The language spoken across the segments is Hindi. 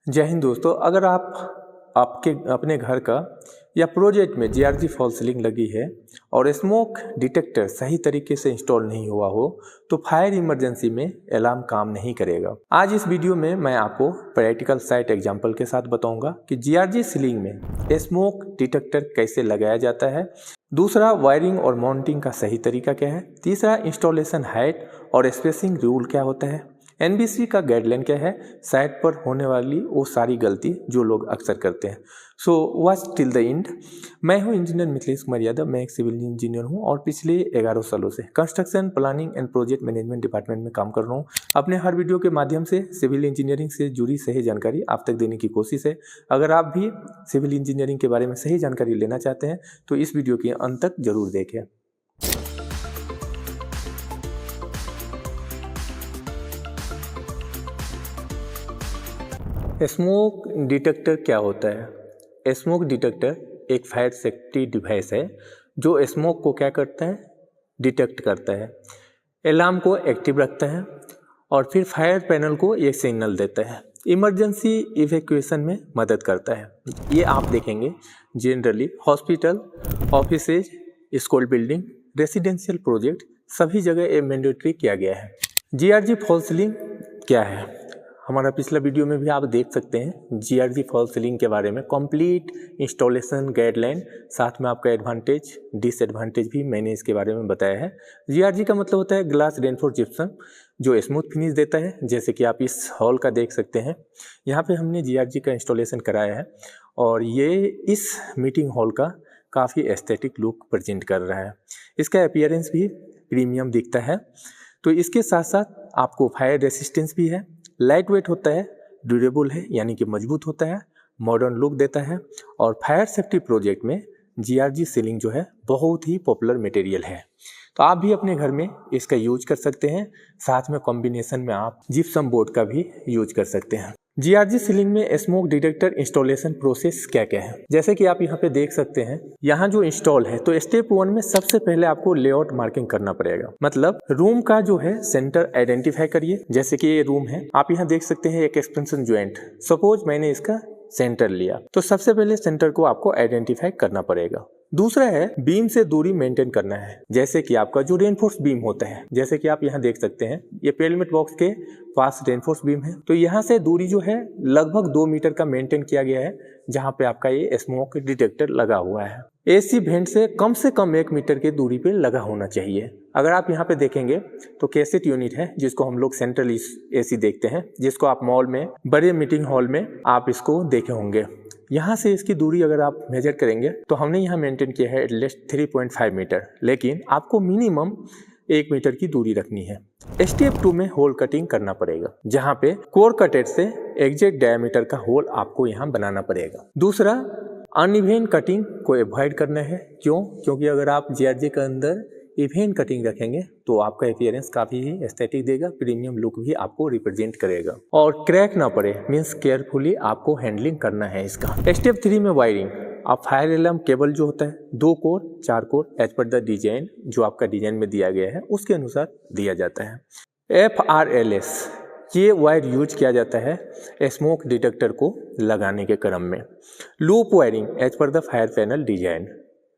जय हिंद दोस्तों। अगर आपके अपने घर का या प्रोजेक्ट में जीआरजी फॉल सीलिंग लगी है और स्मोक डिटेक्टर सही तरीके से इंस्टॉल नहीं हुआ हो तो फायर इमरजेंसी में अलार्म काम नहीं करेगा। आज इस वीडियो में मैं आपको प्रैक्टिकल साइट एग्जांपल के साथ बताऊंगा कि जीआरजी सीलिंग में स्मोक डिटेक्टर कैसे लगाया जाता है। दूसरा, वायरिंग और माउंटिंग का सही तरीका क्या है। तीसरा, इंस्टॉलेशन हाइट और स्पेसिंग रूल क्या होता है। एनबीसी का गाइडलाइन क्या है। साइट पर होने वाली वो सारी गलती जो लोग अक्सर करते हैं। So watch till the end. मैं हूं इंजीनियर मिथिलेश कुमार यादव। मैं एक सिविल इंजीनियर हूं और पिछले 11 सालों से construction planning and project management department में काम कर रहा हूं। अपने हर वीडियो के माध्यम से सिविल इंजीनियरिंग से जुड़ी सही जानकारी आप तक देने की कोशिश है। अगर आप भी सिविल इंजीनियरिंग के बारे में सही जानकारी लेना चाहते हैं तो इस वीडियो के अंत तक जरूर देखें। स्मोक डिटेक्टर क्या होता है। स्मोक डिटेक्टर एक फायर सेफ्टी डिवाइस है जो स्मोक को क्या करता है, डिटेक्ट करता है, अलार्म को एक्टिव रखता है और फिर फायर पैनल को ये सिग्नल देता है। इमरजेंसी इवैक्यूएशन में मदद करता है। ये आप देखेंगे generally hospital, offices, school building, residential project सभी जगह ये मैंडेटरी किया गया है। जीआरजी फॉल सीलिंग क्या है, हमारा पिछला वीडियो में भी आप देख सकते हैं। जीआरजी फॉल सीलिंग के बारे में कंप्लीट इंस्टॉलेशन गाइडलाइन, साथ में आपका एडवांटेज डिसएडवांटेज भी मैंने इसके बारे में बताया है। जीआरजी का मतलब होता है ग्लास रेनफोर्स जिप्सम, जो स्मूथ फिनिश देता है। जैसे कि आप इस हॉल का देख सकते हैं, यहाँ पे हमने जीआरजी का इंस्टॉलेशन कराया है और ये इस मीटिंग हॉल का काफ़ी एस्थेटिक लुक प्रेजेंट कर रहा है। इसका अपीयरेंस भी प्रीमियम दिखता है। तो इसके साथ साथ आपको फायर रेसिस्टेंस भी है, लाइट वेट होता है, ड्यूरेबल है यानी कि मजबूत होता है, मॉडर्न लुक देता है और फायर सेफ्टी प्रोजेक्ट में जीआरजी सीलिंग जो है बहुत ही पॉपुलर मटेरियल है। तो आप भी अपने घर में इसका यूज कर सकते हैं। साथ में कॉम्बिनेशन में आप जिप्सम बोर्ड का भी यूज कर सकते हैं। जीआरजी सीलिंग में स्मोक डिटेक्टर इंस्टॉलेशन प्रोसेस क्या क्या है, जैसे कि आप यहाँ पे देख सकते हैं। यहाँ जो इंस्टॉल है तो स्टेप 1 में सबसे पहले आपको लेआउट मार्किंग करना पड़ेगा। मतलब रूम का जो है सेंटर आइडेंटिफाई करिए। जैसे कि ये रूम है, आप यहाँ देख सकते हैं एक एक्सपेंशन ज्वाइंट। सपोज मैंने इसका सेंटर लिया तो सबसे पहले सेंटर को आपको आइडेंटिफाई करना पड़ेगा। दूसरा है बीम से दूरी मेंटेन करना है। जैसे कि आपका जो रेनफोर्स बीम होता है, जैसे कि आप यहाँ देख सकते हैं, ये पेलमेट बॉक्स के पास रेनफोर्स बीम है तो यहाँ से दूरी जो है लगभग 2 मीटर का मेंटेन किया गया है, जहाँ पे आपका ये स्मोक डिटेक्टर लगा हुआ है। एसी वेंट से कम 1 मीटर की दूरी पे लगा होना चाहिए। अगर आप यहाँ पे देखेंगे तो कैसेट यूनिट है जिसको हम लोग सेंट्रल एसी देखते हैं, जिसको आप मॉल में, बड़े मीटिंग हॉल में आप इसको देखे होंगे। यहाँ से इसकी दूरी अगर आप मेजर करेंगे तो हमने यहाँ मेंटेन किया है एटलीस्ट 3.5 मीटर, लेकिन आपको मिनिमम 1 मीटर की दूरी रखनी है। स्टेप 2 में होल कटिंग करना पड़ेगा, जहाँ पे कोर कटेड से एग्जैक्ट डायमीटर का होल आपको यहाँ बनाना पड़ेगा। दूसरा, अनइवन कटिंग को अवॉइड करना है। क्यों? क्योंकि अगर आप जीआरजी के अंदर इवेन कटिंग रखेंगे तो आपका अपीयरेंस काफ़ी ही एस्थेटिक देगा, प्रीमियम लुक भी आपको रिप्रेजेंट करेगा। और क्रैक ना पड़े मीन्स केयरफुली आपको हैंडलिंग करना है इसका। स्टेप 3 में वायरिंग। आप फायर अलार्म केबल जो होता है 2 core 4 core as per the design, जो आपका डिजाइन में दिया गया है उसके अनुसार दिया जाता है। FRLS ये वायर यूज किया जाता है स्मोक डिटेक्टर को लगाने के क्रम में। Loop wiring as per the fire panel design.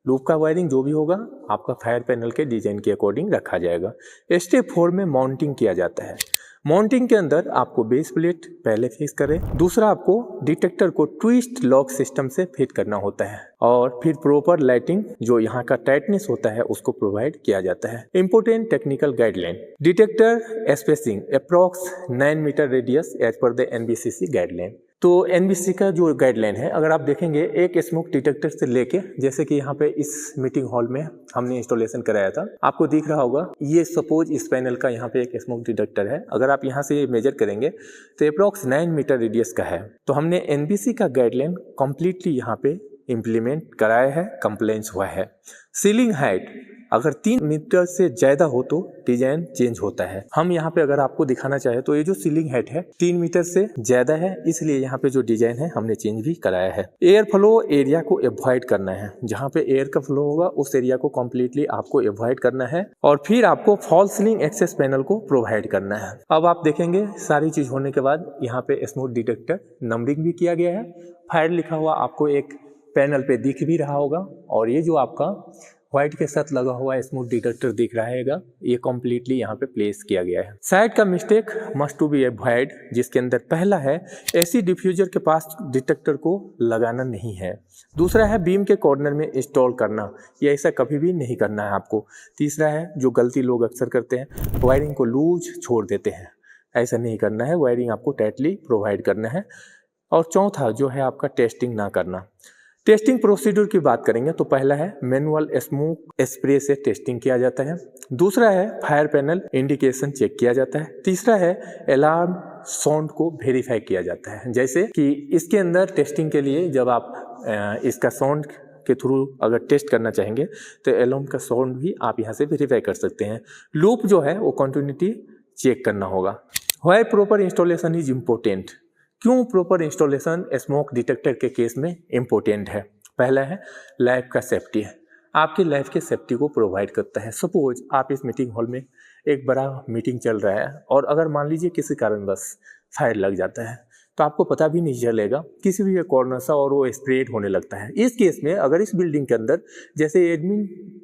Loop का वायरिंग जो भी होगा आपका फायर पैनल के डिजाइन के अकॉर्डिंग रखा जाएगा। स्टेप 4 में माउंटिंग किया जाता है। माउंटिंग के अंदर आपको बेस प्लेट पहले फिक्स करें। दूसरा, आपको डिटेक्टर को ट्विस्ट लॉक सिस्टम से फिट करना होता है और फिर प्रॉपर लाइटिंग जो यहाँ का टाइटनेस होता है उसको प्रोवाइड किया जाता है। Important technical guideline. Detector spacing approx 9 metre radius as per the NBCC guideline. तो एनबीसी का जो गाइडलाइन है, अगर आप देखेंगे एक स्मोक डिटेक्टर से लेके, जैसे कि यहाँ पे इस मीटिंग हॉल में हमने इंस्टॉलेशन कराया था, आपको दिख रहा होगा ये सपोज इस पैनल का यहाँ पे एक स्मोक डिटेक्टर है। अगर आप यहाँ से मेजर करेंगे तो अप्रॉक्स 9 मीटर रेडियस का है। तो हमने एनबीसी का गाइडलाइन कंप्लीटली यहाँ पे इम्प्लीमेंट कराया है, कंप्लायंस हुआ है। सीलिंग हाइट अगर 3 मीटर से ज़्यादा हो तो डिजाइन चेंज होता है। हम यहाँ पे अगर आपको दिखाना चाहे तो ये जो सीलिंग हाइट है 3 मीटर से ज़्यादा है, इसलिए यहाँ पे जो डिजाइन है हमने चेंज भी कराया है। एयर फ्लो एरिया को अवॉइड करना है, जहाँ पे एयर का फ्लो होगा उस एरिया को कम्प्लीटली आपको अवॉइड करना है और फिर आपको फॉल्स सीलिंग एक्सेस पैनल को प्रोवाइड करना है। अब आप देखेंगे सारी चीज़ होने के बाद यहाँ पे स्मोक डिटेक्टर नंबरिंग भी किया गया है, फायर लिखा हुआ आपको एक पैनल पे दिख भी रहा होगा और ये जो आपका व्हाइट के साथ लगा हुआ स्मोक डिटेक्टर दिख रहा है, ये कम्प्लीटली यहाँ पे प्लेस किया गया है। साइड का mistake must to be avoid, जिसके अंदर पहला है एसी डिफ्यूजर के पास डिटेक्टर को लगाना नहीं है। दूसरा है बीम के कॉर्नर में इंस्टॉल करना, ये ऐसा कभी भी नहीं करना है आपको। तीसरा है जो गलती लोग अक्सर करते हैं, वायरिंग को लूज छोड़ देते हैं, ऐसा नहीं करना है, वायरिंग आपको टाइटली प्रोवाइड करना है। और चौथा जो है आपका टेस्टिंग ना करना। टेस्टिंग प्रोसीड्यूर की बात करेंगे तो पहला है मैनुअल स्मोक स्प्रे से टेस्टिंग किया जाता है। दूसरा है फायर पैनल इंडिकेशन चेक किया जाता है। तीसरा है अलार्म साउंड को वेरीफाई किया जाता है, जैसे कि इसके अंदर टेस्टिंग के लिए जब आप इसका साउंड के थ्रू अगर टेस्ट करना चाहेंगे तो अलार्म का साउंड भी आप यहाँ से वेरीफाई कर सकते हैं। लूप जो है वो कंटिन्यूटी चेक करना होगा। Why proper installation is important, क्यों प्रॉपर इंस्टॉलेशन स्मोक डिटेक्टर के केस में इम्पोर्टेंट है? पहला है लाइफ का सेफ्टी है, आपकी लाइफ के सेफ्टी को प्रोवाइड करता है। सपोज आप इस मीटिंग हॉल में एक बड़ा मीटिंग चल रहा है और अगर मान लीजिए किसी कारणवश फायर लग जाता है तो आपको पता भी नहीं चलेगा, किसी भी कॉर्नर सा और वो स्प्रेड होने लगता है। इस केस में अगर इस बिल्डिंग के अंदर जैसे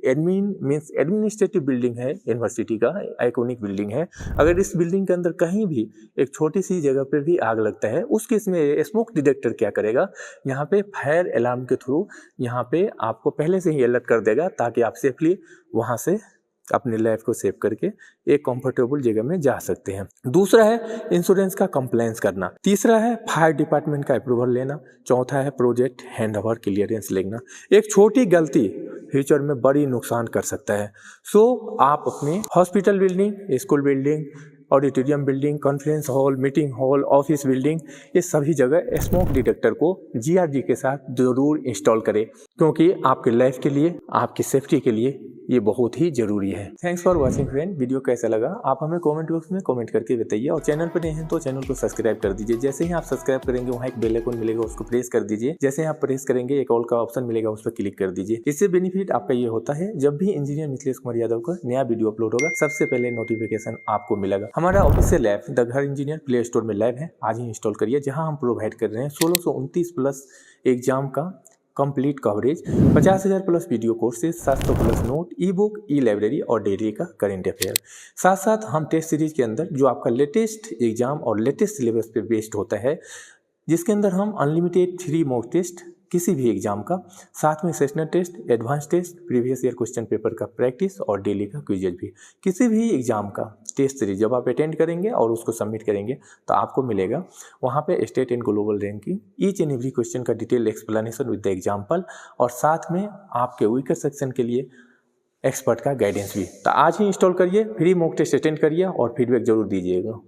एडमिनिस्ट्रेटिव बिल्डिंग है, यूनिवर्सिटी का आइकॉनिक बिल्डिंग है, अगर इस बिल्डिंग के अंदर कहीं भी एक छोटी सी जगह पे भी आग लगता है, उस केस में स्मोक डिटेक्टर क्या करेगा, यहाँ पे फायर अलार्म के थ्रू यहाँ पे आपको पहले से ही अलर्ट कर देगा ताकि आप सेफली वहाँ से अपनी लाइफ को सेव करके एक कंफर्टेबल जगह में जा सकते हैं। दूसरा है इंश्योरेंस का कंप्लायंस करना। तीसरा है फायर डिपार्टमेंट का अप्रूवल लेना। चौथा है प्रोजेक्ट हैंडओवर क्लियरेंस लेना। एक छोटी गलती फ्यूचर में बड़ी नुकसान कर सकता है। सो आप अपने hospital building, school building, auditorium building, conference hall, meeting hall, office building, ये सभी जगह स्मोक डिटेक्टर को जीआरजी के साथ जरूर इंस्टॉल करें, क्योंकि आपके लाइफ के लिए, आपकी सेफ्टी के लिए ये बहुत ही जरूरी है। Thanks for watching friend. Video कैसा लगा आप हमें कमेंट बॉक्स में कमेंट करके बताइए और चैनल पर नए हैं तो चैनल को सब्सक्राइब कर दीजिए। जैसे ही आप सब्सक्राइब करेंगे वहाँ एक बेल आइकन मिलेगा, उसको प्रेस कर दीजिए। जैसे ही आप प्रेस करेंगे एक ऑल का ऑप्शन मिलेगा, उस पर क्लिक कर दीजिए। इससे बेनिफिट आपका ये होता है जब भी इंजीनियर मिथिलेश कुमार यादव का नया वीडियो अपलोड होगा सबसे पहले नोटिफिकेशन आपको मिलेगा। हमारा ऑफिशियल ऐप द घर इंजीनियर प्ले स्टोर में लाइव है, आज ही इंस्टॉल करिए, जहां हम प्रोवाइड कर रहे हैं 1629 प्लस एग्जाम का complete coverage, 50,000 plus video courses, 700 plus note, ई बुक, ई लाइब्रेरी और डेली का करंट अफेयर। साथ साथ हम टेस्ट सीरीज के अंदर जो आपका लेटेस्ट एग्जाम और लेटेस्ट सिलेबस पे बेस्ड होता है, जिसके अंदर हम अनलिमिटेड फ्री मॉक टेस्ट किसी भी एग्जाम का, साथ में sessional test, advance test, previous year question paper का प्रैक्टिस और डेली का क्विज़ भी, किसी भी एग्जाम का टेस्ट सीरीज जब आप अटेंड करेंगे और उसको सबमिट करेंगे तो आपको मिलेगा वहाँ पे state and global ranking, each and every question का detail explanation with the example और साथ में आपके वीकर सेक्शन के लिए एक्सपर्ट का गाइडेंस भी। तो आज ही इंस्टॉल करिए, फ्री मॉक टेस्ट अटेंड करिए और फीडबैक जरूर दीजिएगा।